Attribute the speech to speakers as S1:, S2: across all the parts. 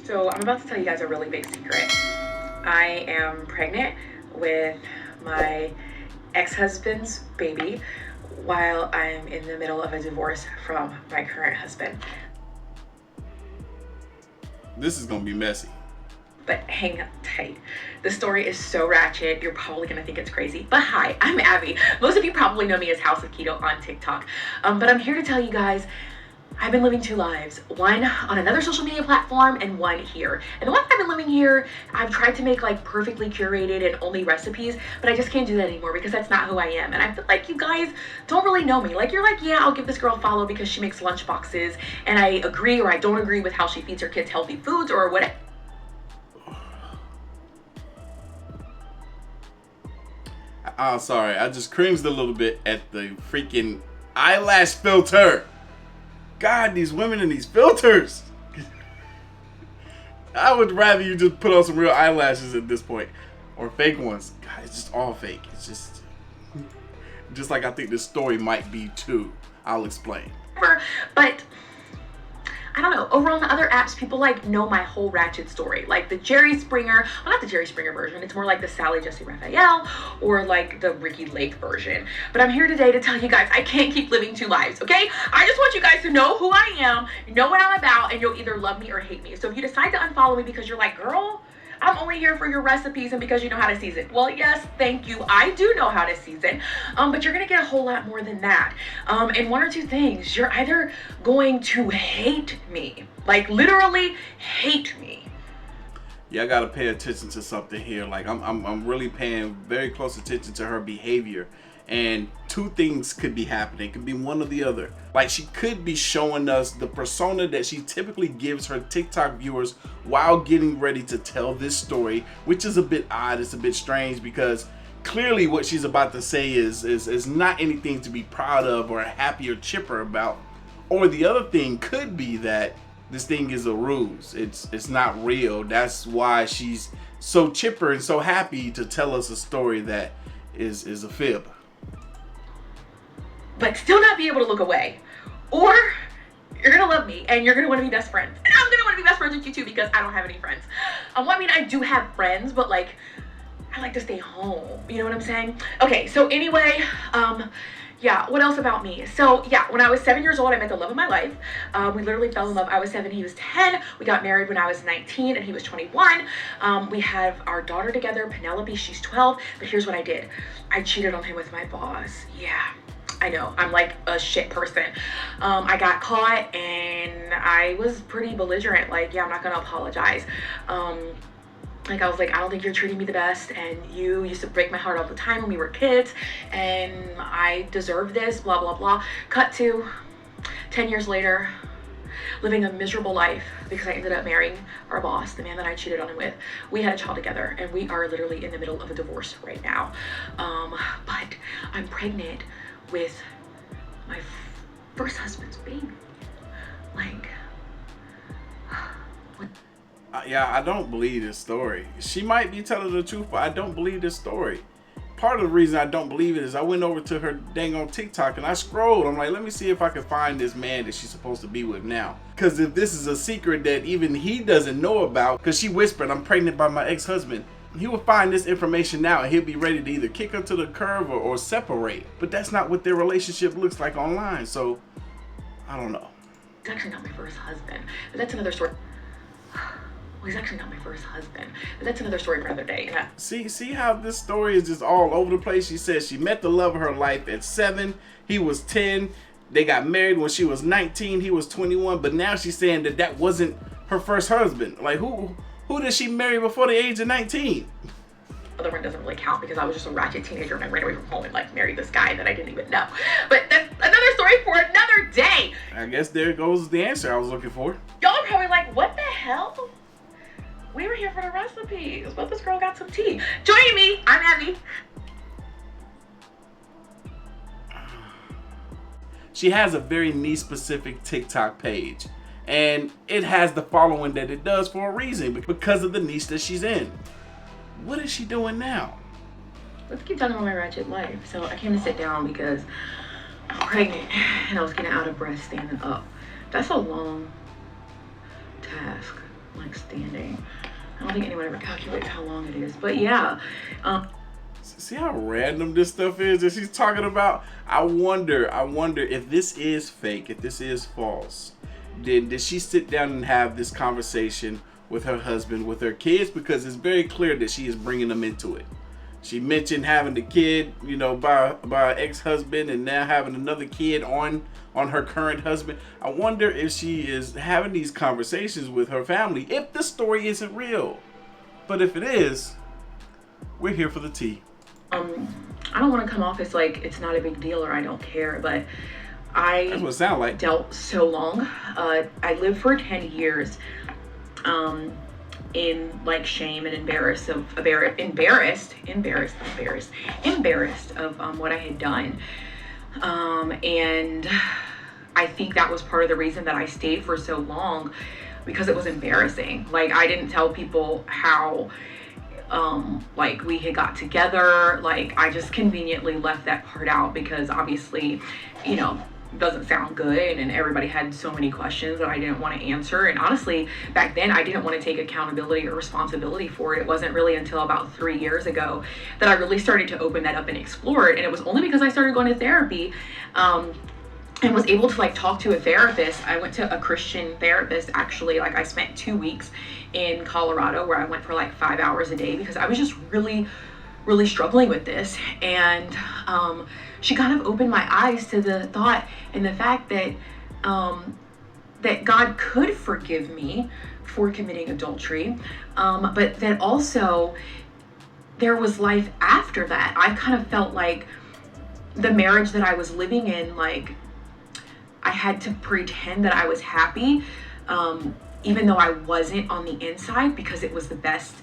S1: So I'm about to tell you guys a really big secret. I am pregnant with my ex-husband's baby while I'm in the middle of a divorce from my current husband.
S2: This is gonna be messy.
S1: But hang tight. The story is so ratchet, you're probably gonna think it's crazy. But hi, I'm Abby. Most of you probably know me as House of Keto on TikTok. But I'm here to tell you guys, I've been living two lives, one on another social media platform and one here. And the one I've been living here, I've tried to make like perfectly curated and only recipes, but I just can't do that anymore because that's not who I am. And I feel like you guys don't really know me. Like, you're like, yeah, I'll give this girl a follow because she makes lunch boxes, and I agree or I don't agree with how she feeds her kids healthy foods or whatever.
S2: I'm sorry, I just cringed a little bit at the freaking eyelash filter. God, these women and these filters. I would rather you just put on some real eyelashes at this point. Or fake ones. God, it's just all fake. It's just like I think this story might be too. I'll explain.
S1: But I don't know, over on the other apps, people like know my whole ratchet story. Like the Jerry Springer, well, not the Jerry Springer version, it's more like the Sally Jesse Raphael or like the Ricky Lake version. But I'm here today to tell you guys I can't keep living two lives, okay? I just want you guys to know who I am, know what I'm about, and you'll either love me or hate me. So if you decide to unfollow me because you're like, girl, I'm only here for your recipes and because you know how to season. Well, yes, thank you. I do know how to season, but you're gonna get a whole lot more than that. And one or two things, you're either going to hate me, like literally hate me.
S2: Yeah, I gotta pay attention to something here. Like I'm really paying very close attention to her behavior. And two things could be happening. It could be one or the other. Like, she could be showing us the persona that she typically gives her TikTok viewers while getting ready to tell this story, which is a bit odd. It's a bit strange because clearly what she's about to say is not anything to be proud of or happy or chipper about. Or the other thing could be that this thing is a ruse. It's not real. That's why she's so chipper and so happy to tell us a story that is a fib.
S1: But still not be able to look away. Or you're gonna love me and you're gonna want to be best friends. And I'm gonna want to be best friends with you too because I don't have any friends. Well, I mean, I do have friends, but like, I like to stay home. You know what I'm saying? Okay, so anyway, yeah, what else about me? So yeah, when I was 7 years old, I met the love of my life. We literally fell in love. I was 7, he was 10. We got married when I was 19 and he was 21. We have our daughter together, Penelope, she's 12. But here's what I did. I cheated on him with my boss. Yeah. I know, I'm like a shit person. I got caught and I was pretty belligerent. Like, yeah, I'm not gonna apologize. Like, I was like, I don't think you're treating me the best, and you used to break my heart all the time when we were kids, and I deserve this, blah, blah, blah. Cut to 10 years later, living a miserable life because I ended up marrying our boss, the man that I cheated on him with. We had a child together, and we are literally in the middle of a divorce right now. But I'm pregnant with my first husband's baby. Like, what?
S2: Yeah, I don't believe this story. She might be telling the truth, but I don't believe this story. Part of the reason I don't believe it is I went over to her dang on TikTok and I scrolled. I'm like, let me see if I can find this man that she's supposed to be with now. Because if this is a secret that even he doesn't know about, because she whispered, I'm pregnant by my ex-husband, he will find this information now and he'll be ready to either kick her to the curb or separate. But that's not what their relationship looks like online. So, I don't know.
S1: He's actually not my first husband, but that's another story. Well, he's actually not my first husband, but that's another story for another day. Yeah.
S2: See how this story is just all over the place? She says she met the love of her life at 7. He was 10. They got married when she was 19. He was 21. But now she's saying that wasn't her first husband. Like, who did she marry before the age of 19?
S1: Other one doesn't really count because I was just a ratchet teenager and I ran away from home and like married this guy that I didn't even know. But that's another story for another day.
S2: I guess there goes the answer I was looking for.
S1: Y'all are probably like, what the hell? We were here for the recipes, but this girl got some tea. Joining me, I'm Abby.
S2: She has a very niche-specific TikTok page. And it has the following that it does for a reason, because of the niche that she's in. What is she doing now?
S1: Let's keep talking about my ratchet life. So I came to sit down because I'm pregnant and I was getting out of breath standing up. That's a long task. Like, like standing. I don't think anyone ever calculates how long it is, but yeah.
S2: See how random this stuff is that she's talking about? I wonder if this is fake, if this is false. Then did she sit down and have this conversation with her husband, with her kids? Because it's very clear that she is bringing them into it. She mentioned having the kid, you know, by her ex-husband, and now having another kid on her current husband. I wonder if she is having these conversations with her family, if the story isn't real. But if it is, we're here for the tea.
S1: I don't want to come off as like it's not a big deal or I don't care, but
S2: That's what it sounds like.
S1: dealt so long. I lived for 10 years in like shame and embarrassed of what I had done. And I think that was part of the reason that I stayed for so long, because it was embarrassing. Like, I didn't tell people how like we had got together. Like, I just conveniently left that part out because obviously, you know, doesn't sound good, and everybody had so many questions that I didn't want to answer. And honestly, back then I didn't want to take accountability or responsibility for it. It wasn't really until about 3 years ago that I really started to open that up and explore it. And it was only because I started going to therapy and was able to like talk to a therapist. I went to a Christian therapist, actually. Like, I spent 2 weeks in Colorado where I went for like 5 hours a day because I was just really struggling with this. And she kind of opened my eyes to the thought and the fact that that God could forgive me for committing adultery, but that also there was life after that. I kind of felt like the marriage that I was living in, like, I had to pretend that I was happy, even though I wasn't on the inside, because it was the best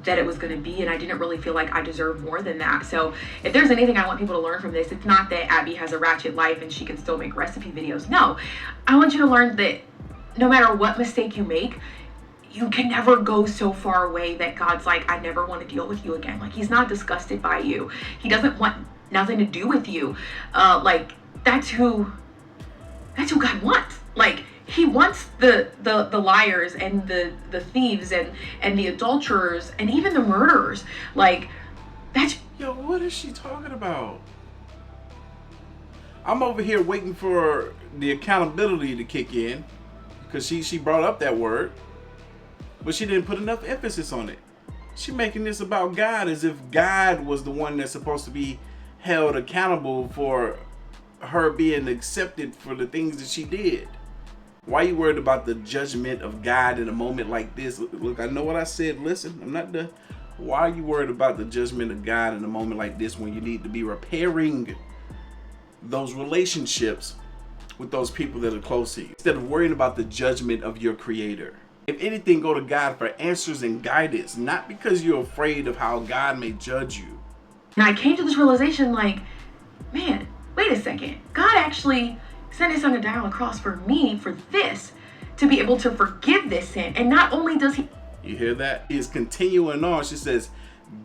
S1: that it was going to be, and I didn't really feel like I deserved more than that. So if there's anything I want people to learn from this, it's not that Abby has a ratchet life and she can still make recipe videos. No, I want you to learn that no matter what mistake you make, you can never go so far away that God's like, I never want to deal with you again. Like, he's not disgusted by you. He doesn't want nothing to do with you. Like, that's who God wants. Like, he wants the liars and the thieves and the adulterers and even the murderers. Like, that's...
S2: Yo, what is she talking about? I'm over here waiting for the accountability to kick in, because she brought up that word, but she didn't put enough emphasis on it. She making this about God as if God was the one that's supposed to be held accountable for her being accepted for the things that she did. Why are you worried about the judgment of God in a moment like this? Look, I know what I said. Listen, I'm not the... Why are you worried about the judgment of God in a moment like this when you need to be repairing those relationships with those people that are close to you, instead of worrying about the judgment of your Creator? If anything, go to God for answers and guidance, not because you're afraid of how God may judge you.
S1: And I came to this realization, like, man, wait a second. God actually sent his son to die on the cross for me, for this, to be able to forgive this sin. And not only does he...
S2: You hear that? He is continuing on. She says,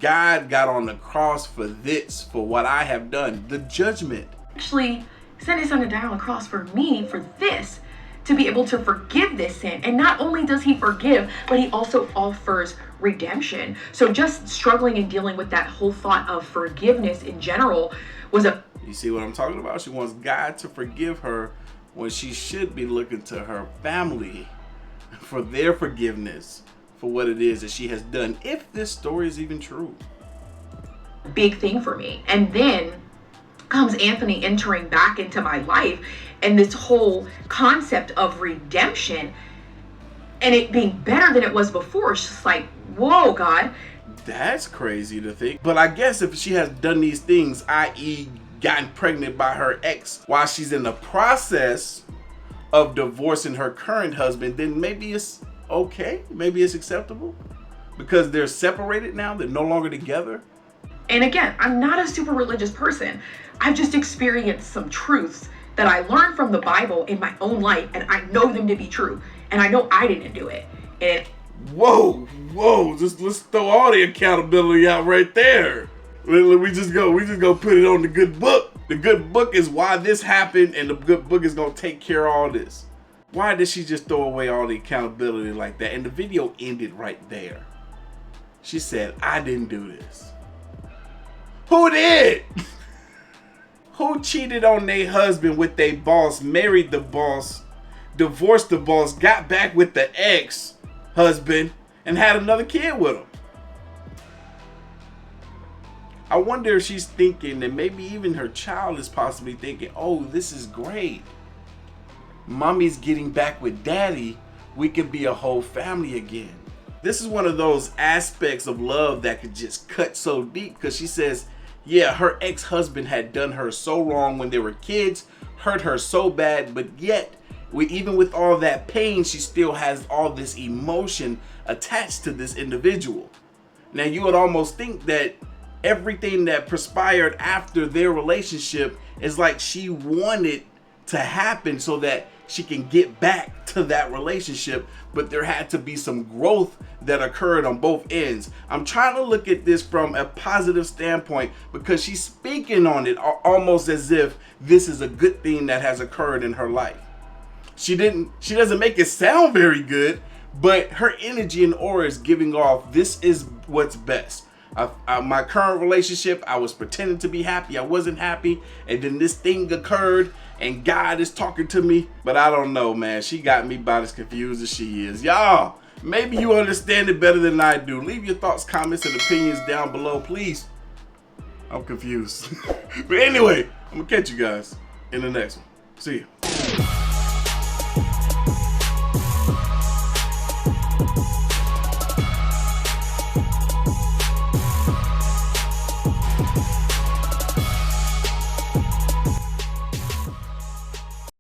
S2: God got on the cross for this, for what I have done, the judgment.
S1: Actually sent his son to die on the cross for me, for this, to be able to forgive this sin. And not only does he forgive, but he also offers redemption. So just struggling and dealing with that whole thought of forgiveness in general was a...
S2: You see what I'm talking about? She wants God to forgive her when she should be looking to her family for their forgiveness for what it is that she has done, if this story is even true.
S1: Big thing for me. And then comes Anthony entering back into my life, and this whole concept of redemption and it being better than it was before. It's just like, whoa, God.
S2: That's crazy to think. But I guess if she has done these things, i.e. gotten pregnant by her ex while she's in the process of divorcing her current husband, then maybe it's okay. Maybe it's acceptable because they're separated now. They're no longer together.
S1: And again, I'm not a super religious person. I've just experienced some truths that I learned from the Bible in my own life, and I know them to be true. And I know I didn't do it. And
S2: whoa, let's throw all the accountability out right there. We just go put it on the good book. The good book is why this happened, and the good book is gonna take care of all this. Why did she just throw away all the accountability like that? And the video ended right there. She said, I didn't do this. Who did? Who cheated on their husband with their boss, married the boss, divorced the boss, got back with the ex-husband, and had another kid with him? I wonder if she's thinking, and maybe even her child is possibly thinking, oh, this is great. Mommy's getting back with daddy. We could be a whole family again. This is one of those aspects of love that could just cut so deep, because she says, yeah, her ex-husband had done her so wrong when they were kids, hurt her so bad, but yet, even with all that pain, she still has all this emotion attached to this individual. Now, you would almost think that everything that transpired after their relationship is like she wanted to happen so that she can get back to that relationship, but there had to be some growth that occurred on both ends. I'm trying to look at this from a positive standpoint because she's speaking on it almost as if this is a good thing that has occurred in her life. She doesn't make it sound very good, but her energy and aura is giving off, this is what's best. My current relationship, I was pretending to be happy. I wasn't happy. And then this thing occurred and God is talking to me. But I don't know, man. She got me about as confused as she is. Y'all, maybe you understand it better than I do. Leave your thoughts, comments, and opinions down below, please. I'm confused. But anyway, I'm going to catch you guys in the next one. See you.